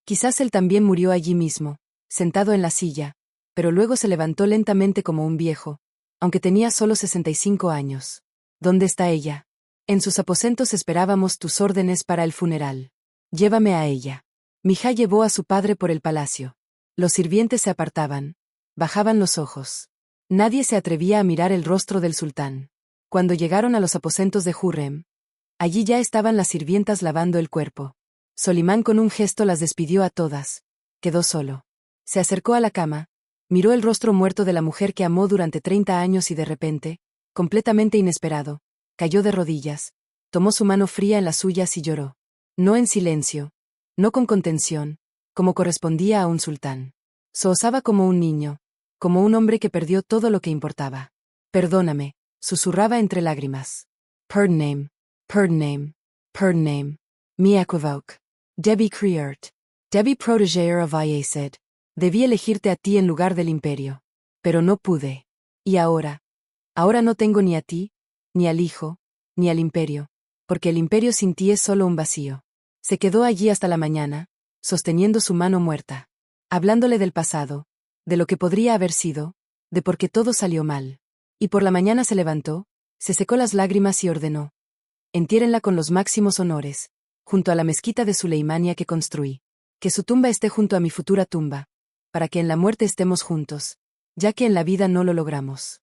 Quizás él también murió allí mismo, sentado en la silla, pero luego se levantó lentamente como un viejo, aunque tenía solo 65 años. ¿Dónde está ella? En sus aposentos esperábamos tus órdenes para el funeral. Llévame a ella. Mijá llevó a su padre por el palacio. Los sirvientes se apartaban, bajaban los ojos. Nadie se atrevía a mirar el rostro del sultán. Cuando llegaron a los aposentos de Hurrem, allí ya estaban las sirvientas lavando el cuerpo. Solimán con un gesto las despidió a todas. Quedó solo. Se acercó a la cama, miró el rostro muerto de la mujer que amó durante 30 años y de repente, completamente inesperado, cayó de rodillas, tomó su mano fría en las suyas y lloró. No en silencio, no con contención, como correspondía a un sultán. Sollozaba como un niño, como un hombre que perdió todo lo que importaba. Perdóname, susurraba entre lágrimas. Perdname, perdname, perdname. Mi equivoque. Debí criarte. Debí proteger a Valleced. Debí elegirte a ti en lugar del imperio. Pero no pude. Y ahora no tengo ni a ti, ni al hijo, ni al imperio, porque el imperio sin ti es solo un vacío. Se quedó allí hasta la mañana, sosteniendo su mano muerta, hablándole del pasado, de lo que podría haber sido, de por qué todo salió mal. Y por la mañana se levantó, se secó las lágrimas y ordenó: Entiérenla con los máximos honores, junto a la mezquita de Suleimania que construí. Que su tumba esté junto a mi futura tumba, para que en la muerte estemos juntos, ya que en la vida no lo logramos.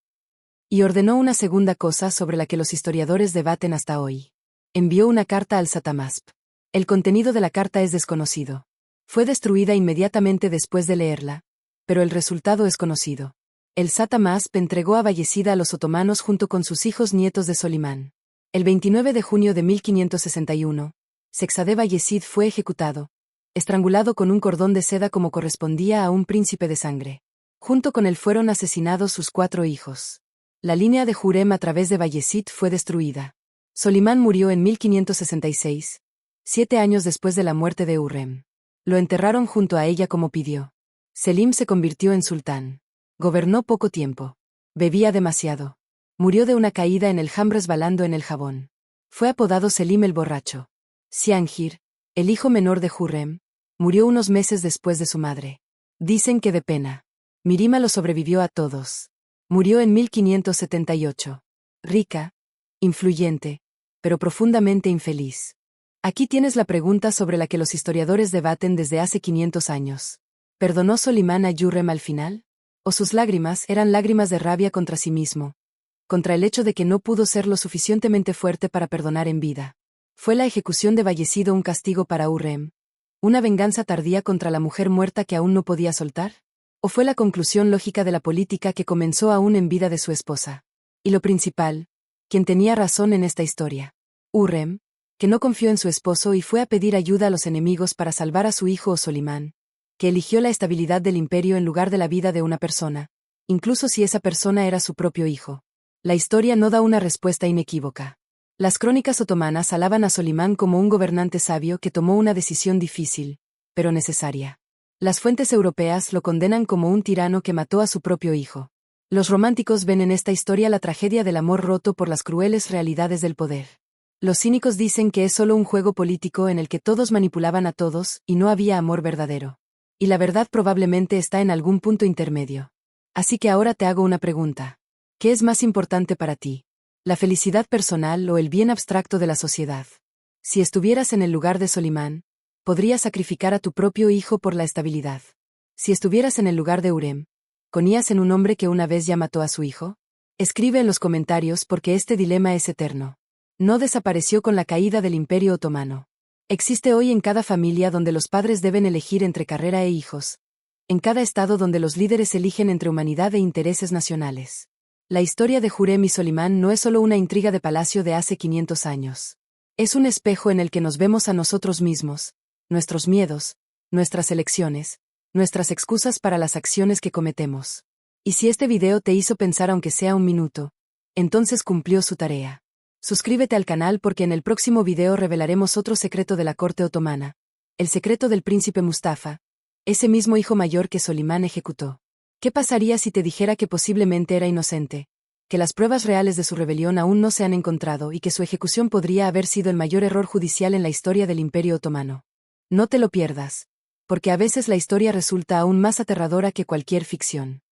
Y ordenó una segunda cosa sobre la que los historiadores debaten hasta hoy. Envió una carta al Satamasp. El contenido de la carta es desconocido. Fue destruida inmediatamente después de leerla, pero el resultado es conocido. El Satamasp entregó a Bayezid a los otomanos junto con sus hijos nietos de Solimán. El 29 de junio de 1561, Sexadé Bayezid fue ejecutado, estrangulado con un cordón de seda como correspondía a un príncipe de sangre. Junto con él fueron asesinados sus 4 hijos. La línea de Hurrem a través de Bayezid fue destruida. Solimán murió en 1566, 7 años después de la muerte de Hurrem. Lo enterraron junto a ella como pidió. Selim se convirtió en sultán. Gobernó poco tiempo. Bebía demasiado. Murió de una caída en el Ham resbalando en el jabón. Fue apodado Selim el borracho. Siangir, el hijo menor de Hurrem, Murió unos meses después de su madre. Dicen que de pena. Mirima lo sobrevivió a todos. Murió en 1578. Rica, influyente, pero profundamente infeliz. Aquí tienes la pregunta sobre la que los historiadores debaten desde hace 500 años. ¿Perdonó Solimán a Yurrem al final? ¿O sus lágrimas eran lágrimas de rabia contra sí mismo? Contra el hecho de que no pudo ser lo suficientemente fuerte para perdonar en vida. ¿Fue la ejecución de Vallecido un castigo para Hurrem? ¿Una venganza tardía contra la mujer muerta que aún no podía soltar? ¿O fue la conclusión lógica de la política que comenzó aún en vida de su esposa? Y lo principal, ¿quién tenía razón en esta historia? Hurrem, que no confió en su esposo y fue a pedir ayuda a los enemigos para salvar a su hijo o Solimán, que eligió la estabilidad del imperio en lugar de la vida de una persona, incluso si esa persona era su propio hijo. La historia no da una respuesta inequívoca. Las crónicas otomanas alaban a Solimán como un gobernante sabio que tomó una decisión difícil, pero necesaria. Las fuentes europeas lo condenan como un tirano que mató a su propio hijo. Los románticos ven en esta historia la tragedia del amor roto por las crueles realidades del poder. Los cínicos dicen que es solo un juego político en el que todos manipulaban a todos y no había amor verdadero. Y la verdad probablemente está en algún punto intermedio. Así que ahora te hago una pregunta. ¿Qué es más importante para ti? ¿La felicidad personal o el bien abstracto de la sociedad? Si estuvieras en el lugar de Solimán, ¿podrías sacrificar a tu propio hijo por la estabilidad? Si estuvieras en el lugar de Hurrem, ¿conías en un hombre que una vez ya mató a su hijo? Escribe en los comentarios porque este dilema es eterno. No desapareció con la caída del Imperio Otomano. Existe hoy en cada familia donde los padres deben elegir entre carrera e hijos. En cada estado donde los líderes eligen entre humanidad e intereses nacionales. La historia de Hurrem y Solimán no es solo una intriga de palacio de hace 500 años. Es un espejo en el que nos vemos a nosotros mismos, nuestros miedos, nuestras elecciones, nuestras excusas para las acciones que cometemos. Y si este video te hizo pensar aunque sea un minuto, entonces cumplió su tarea. Suscríbete al canal porque en el próximo video revelaremos otro secreto de la corte otomana. El secreto del príncipe Mustafa, ese mismo hijo mayor que Solimán ejecutó. ¿Qué pasaría si te dijera que posiblemente era inocente? Que las pruebas reales de su rebelión aún no se han encontrado y que su ejecución podría haber sido el mayor error judicial en la historia del Imperio Otomano. No te lo pierdas. Porque a veces la historia resulta aún más aterradora que cualquier ficción.